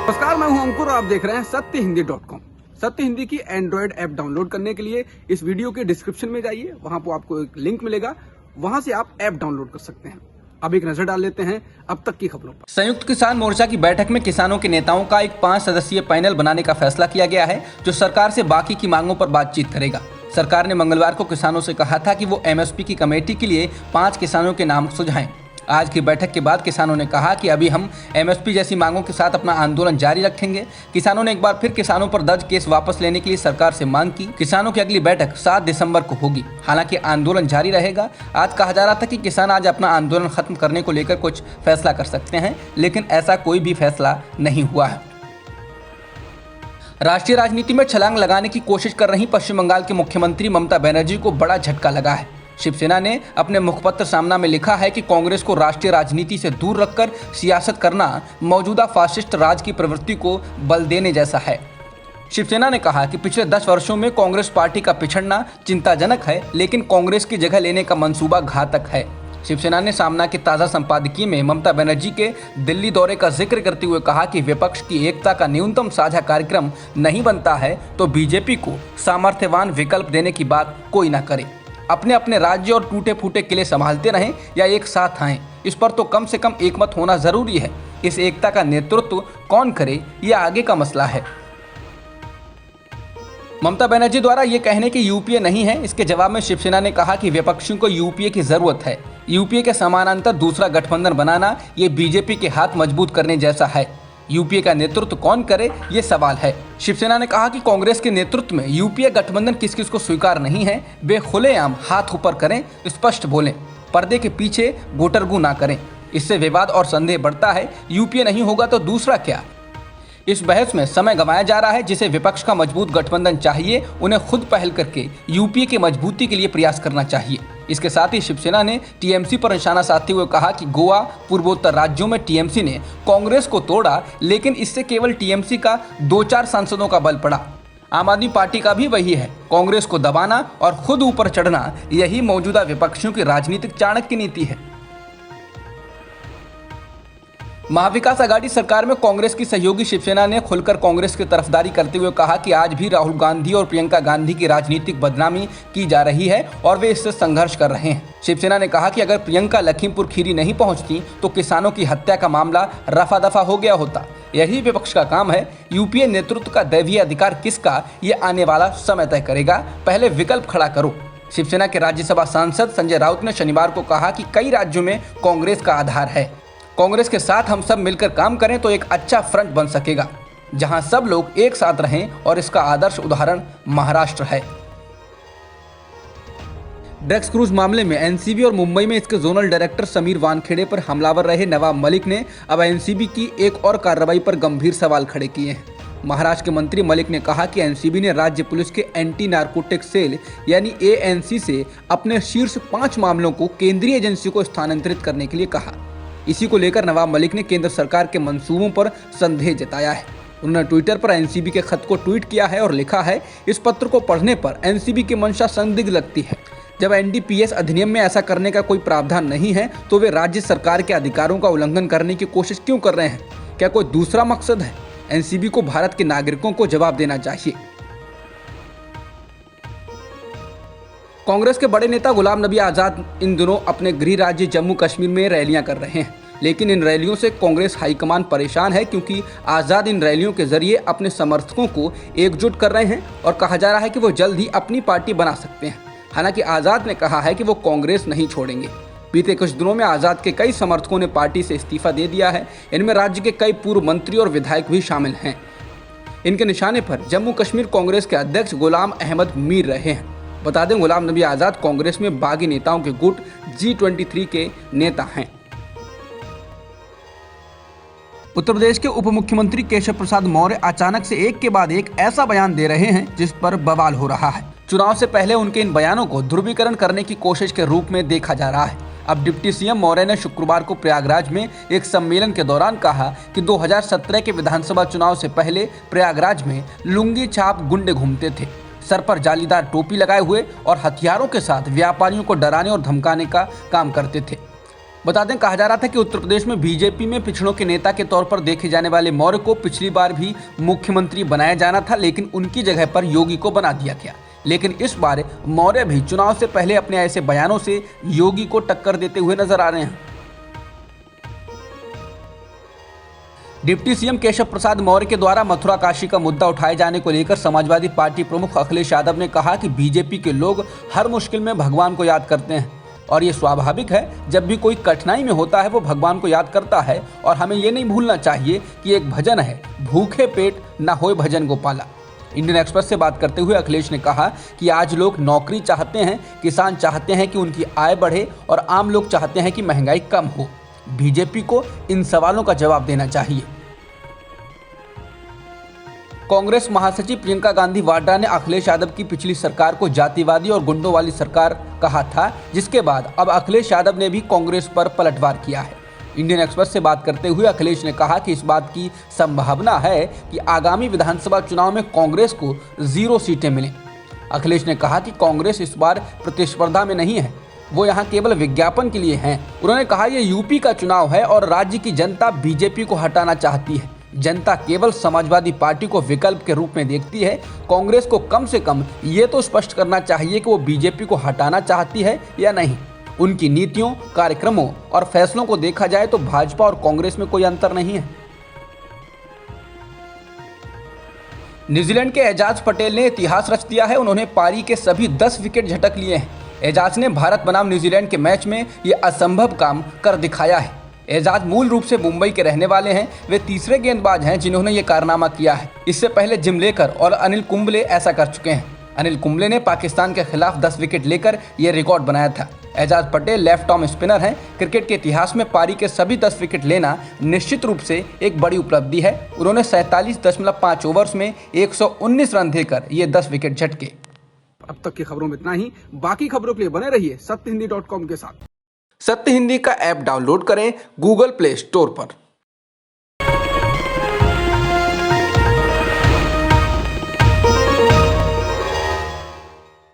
नमस्कार, मैं हूं अंकुर और आप देख रहे हैं सत्यहिंदी.com। सत्य हिंदी की एंड्रॉयड ऐप डाउनलोड करने के लिए इस वीडियो के डिस्क्रिप्शन में जाइए, वहां पर आपको एक लिंक मिलेगा, वहां से आप ऐप डाउनलोड कर सकते हैं। अब एक नजर डाल लेते हैं अब तक की खबरों पर। संयुक्त किसान मोर्चा की बैठक में किसानों के नेताओं का एक 5 सदस्यीय पैनल बनाने का फैसला किया गया है, जो सरकार से बाकी की मांगों पर बातचीत करेगा। सरकार ने मंगलवार को किसानों से कहा था कि वो एमएसपी की कमेटी के लिए 5 किसानों के नाम सुझाएं। आज की बैठक के बाद किसानों ने कहा कि अभी हम एमएसपी जैसी मांगों के साथ अपना आंदोलन जारी रखेंगे। किसानों ने एक बार फिर किसानों पर दर्ज केस वापस लेने के लिए सरकार से मांग की। किसानों की अगली बैठक 7 दिसंबर को होगी। हालांकि आंदोलन जारी रहेगा। आज कहा जा रहा था कि किसान आज अपना आंदोलन खत्म करने को लेकर कुछ फैसला कर सकते हैं, लेकिन ऐसा कोई भी फैसला नहीं हुआ है। राष्ट्रीय राजनीति में छलांग लगाने की कोशिश कर रही पश्चिम बंगाल की मुख्यमंत्री ममता बनर्जी को बड़ा झटका लगा है। शिवसेना ने अपने मुखपत्र सामना में लिखा है कि कांग्रेस को राष्ट्रीय राजनीति से दूर रखकर सियासत करना मौजूदा फासिस्ट राज की प्रवृत्ति को बल देने जैसा है। शिवसेना ने कहा कि पिछले 10 वर्षों में कांग्रेस पार्टी का पिछड़ना चिंताजनक है, लेकिन कांग्रेस की जगह लेने का मंसूबा घातक है। शिवसेना ने सामना के ताज़ा संपादकीय में ममता बनर्जी के दिल्ली दौरे का जिक्र करते हुए कहा कि विपक्ष की एकता का न्यूनतम साझा कार्यक्रम नहीं बनता है तो बीजेपी को सामर्थ्यवान विकल्प देने की बात कोई ना करे। अपने अपने राज्य और टूटे फूटे किले संभालते रहें या एक साथ आएं, इस पर तो कम से कम एकमत होना जरूरी है। इस एकता का नेतृत्व कौन करे, यह आगे का मसला है। ममता बनर्जी द्वारा ये कहने कि यूपीए नहीं है, इसके जवाब में शिवसेना ने कहा कि विपक्षियों को यूपीए की जरूरत है। यूपीए के समानांतर दूसरा गठबंधन बनाना ये बीजेपी के हाथ मजबूत करने जैसा है। यूपीए का नेतृत्व कौन करे, ये सवाल है। शिवसेना ने कहा कि कांग्रेस के नेतृत्व में यूपीए गठबंधन किस किस को स्वीकार नहीं है। वे खुलेआम हाथ ऊपर करें, स्पष्ट बोलें, पर्दे के पीछे गोटरगू ना करें। इससे विवाद और संदेह बढ़ता है। यूपीए नहीं होगा तो दूसरा क्या? इस बहस में समय गंवाया जा रहा है। जिसे विपक्ष का मजबूत गठबंधन चाहिए, उन्हें खुद पहल करके यूपीए की मजबूती के लिए प्रयास करना चाहिए। इसके साथ ही शिवसेना ने टीएमसी पर निशाना साधते हुए कहा कि गोवा, पूर्वोत्तर राज्यों में टीएमसी ने कांग्रेस को तोड़ा, लेकिन इससे केवल टीएमसी का 2-4 सांसदों का बल पड़ा। आम आदमी पार्टी का भी वही है, कांग्रेस को दबाना और खुद ऊपर चढ़ना। यही मौजूदा विपक्षियों की राजनीतिक चाणक्य नीति है। महाविकास आघाड़ी सरकार में कांग्रेस की सहयोगी शिवसेना ने खुलकर कांग्रेस की तरफदारी करते हुए कहा कि आज भी राहुल गांधी और प्रियंका गांधी की राजनीतिक बदनामी की जा रही है और वे इससे संघर्ष कर रहे हैं। शिवसेना ने कहा कि अगर प्रियंका लखीमपुर खीरी नहीं पहुंचती तो किसानों की हत्या का मामला रफा दफा हो गया होता। यही विपक्ष का काम है। यूपीए नेतृत्व का दैवीय अधिकार किसका, ये आने वाला समय तय करेगा। पहले विकल्प खड़ा करो। शिवसेना के राज्यसभा सांसद संजय राउत ने शनिवार को कहा कि कई राज्यों में कांग्रेस का आधार है। कांग्रेस के साथ हम सब मिलकर काम करें तो एक अच्छा फ्रंट बन सकेगा, जहां सब लोग एक साथ रहें, और इसका आदर्श उदाहरण महाराष्ट्र है। ड्रग्स क्रूज मामले में एनसीबी और मुंबई में इसके जोनल डायरेक्टर समीर वानखेड़े पर हमलावर रहे नवाब मलिक ने अब एनसीबी की एक और कार्रवाई पर गंभीर सवाल खड़े किए हैं। महाराष्ट्र के मंत्री मलिक ने कहा कि एनसीबी ने राज्य पुलिस के एंटी नारकोटिक सेल यानी एएनसी से अपने शीर्ष 5 मामलों को केंद्रीय एजेंसी को स्थानांतरित करने के लिए कहा। इसी को लेकर नवाब मलिक ने केंद्र सरकार के मंसूबों पर संदेह जताया है। उन्होंने ट्विटर पर एनसीबी के खत को ट्वीट किया है और लिखा है, इस पत्र को पढ़ने पर एनसीबी की मंशा संदिग्ध लगती है। जब एनडीपीएस अधिनियम में ऐसा करने का कोई प्रावधान नहीं है तो वे राज्य सरकार के अधिकारों का उल्लंघन करने की कोशिश क्यों कर रहे हैं? क्या कोई दूसरा मकसद है? एनसीबी को भारत के नागरिकों को जवाब देना चाहिए। कांग्रेस के बड़े नेता गुलाम नबी आज़ाद इन दिनों अपने गृह राज्य जम्मू कश्मीर में रैलियां कर रहे हैं, लेकिन इन रैलियों से कांग्रेस हाईकमान परेशान है, क्योंकि आज़ाद इन रैलियों के जरिए अपने समर्थकों को एकजुट कर रहे हैं और कहा जा रहा है कि वो जल्द ही अपनी पार्टी बना सकते हैं। हालांकि आज़ाद ने कहा है कि वो कांग्रेस नहीं छोड़ेंगे। बीते कुछ दिनों में आज़ाद के कई समर्थकों ने पार्टी से इस्तीफा दे दिया है। इनमें राज्य के कई पूर्व मंत्री और विधायक भी शामिल हैं। इनके निशाने पर जम्मू कश्मीर कांग्रेस के अध्यक्ष गुलाम अहमद मीर रहे हैं। बता दें, गुलाम नबी आज़ाद कांग्रेस में बागी नेताओं के गुट G23 के नेता हैं। उत्तर प्रदेश के उप मुख्यमंत्री केशव प्रसाद मौर्य अचानक से एक के बाद एक ऐसा बयान दे रहे हैं जिस पर बवाल हो रहा है। चुनाव से पहले उनके इन बयानों को ध्रुवीकरण करने की कोशिश के रूप में देखा जा रहा है। अब डिप्टी सीएम मौर्य ने शुक्रवार को प्रयागराज में एक सम्मेलन के दौरान कहा कि 2017 के विधानसभा चुनाव से पहले प्रयागराज में लुंगी छाप गुंडे घूमते थे। सर पर जालीदार टोपी लगाए हुए और हथियारों के साथ व्यापारियों को डराने और धमकाने का काम करते थे। बता दें, कहा जा रहा था कि उत्तर प्रदेश में बीजेपी में पिछड़ों के नेता के तौर पर देखे जाने वाले मौर्य को पिछली बार भी मुख्यमंत्री बनाया जाना था, लेकिन उनकी जगह पर योगी को बना दिया गया। लेकिन इस बार मौर्य भी चुनाव से पहले अपने ऐसे बयानों से योगी को टक्कर देते हुए नजर आ रहे हैं। डिप्टी सीएम केशव प्रसाद मौर्य के द्वारा मथुरा काशी का मुद्दा उठाए जाने को लेकर समाजवादी पार्टी प्रमुख अखिलेश यादव ने कहा कि बीजेपी के लोग हर मुश्किल में भगवान को याद करते हैं और ये स्वाभाविक है। जब भी कोई कठिनाई में होता है वो भगवान को याद करता है और हमें ये नहीं भूलना चाहिए कि एक भजन है, भूखे पेट ना होए भजन गोपाला। इंडियन एक्सप्रेस से बात करते हुए अखिलेश ने कहा कि आज लोग नौकरी चाहते हैं, किसान चाहते हैं कि उनकी आय बढ़े और आम लोग चाहते हैं कि महंगाई कम हो। बीजेपी को इन सवालों का जवाब देना चाहिए। कांग्रेस महासचिव प्रियंका गांधी वाड्रा ने अखिलेश यादव की पिछली सरकार को जातिवादी और गुंडों वाली सरकार कहा था, जिसके बाद अब अखिलेश यादव ने भी कांग्रेस पर पलटवार किया है। इंडियन एक्सप्रेस से बात करते हुए अखिलेश ने कहा कि इस बात की संभावना है कि आगामी विधानसभा चुनाव में कांग्रेस को 0 सीटें मिलें। अखिलेश ने कहा कि कांग्रेस इस बार प्रतिस्पर्धा में नहीं है, वो यहाँ केवल विज्ञापन के लिए हैं। उन्होंने कहा ये यूपी का चुनाव है और राज्य की जनता बीजेपी को हटाना चाहती है। जनता केवल समाजवादी पार्टी को विकल्प के रूप में देखती है। कांग्रेस को कम से कम ये तो स्पष्ट करना चाहिए कि वो बीजेपी को हटाना चाहती है या नहीं। उनकी नीतियों, कार्यक्रमों और फैसलों को देखा जाए तो भाजपा और कांग्रेस में कोई अंतर नहीं है। न्यूजीलैंड के एजाज पटेल ने इतिहास रच दिया है। उन्होंने पारी के सभी 10 विकेट झटक लिए हैं। एजाज ने भारत बनाम न्यूजीलैंड के मैच में ये असंभव काम कर दिखाया है। एजाज मूल रूप से मुंबई के रहने वाले हैं। वे तीसरे गेंदबाज हैं जिन्होंने ये कारनामा किया है। इससे पहले जिम लेकर और अनिल कुंबले ऐसा कर चुके हैं। अनिल कुंबले ने पाकिस्तान के खिलाफ 10 विकेट लेकर ये रिकॉर्ड बनाया था। Ajaz Patel left arm spinner हैं। क्रिकेट के इतिहास में पारी के सभी 10 विकेट लेना निश्चित रूप से एक बड़ी उपलब्धि है। उन्होंने 47.5 ओवर्स में 119 रन देकर ये 10 विकेट झटके। अब तक की खबरों में इतना ही। बाकी खबरों के लिए बने रहिए सत्यहिंदी.com के साथ। सत्य हिंदी का ऐप डाउनलोड करें गूगल प्ले स्टोर पर।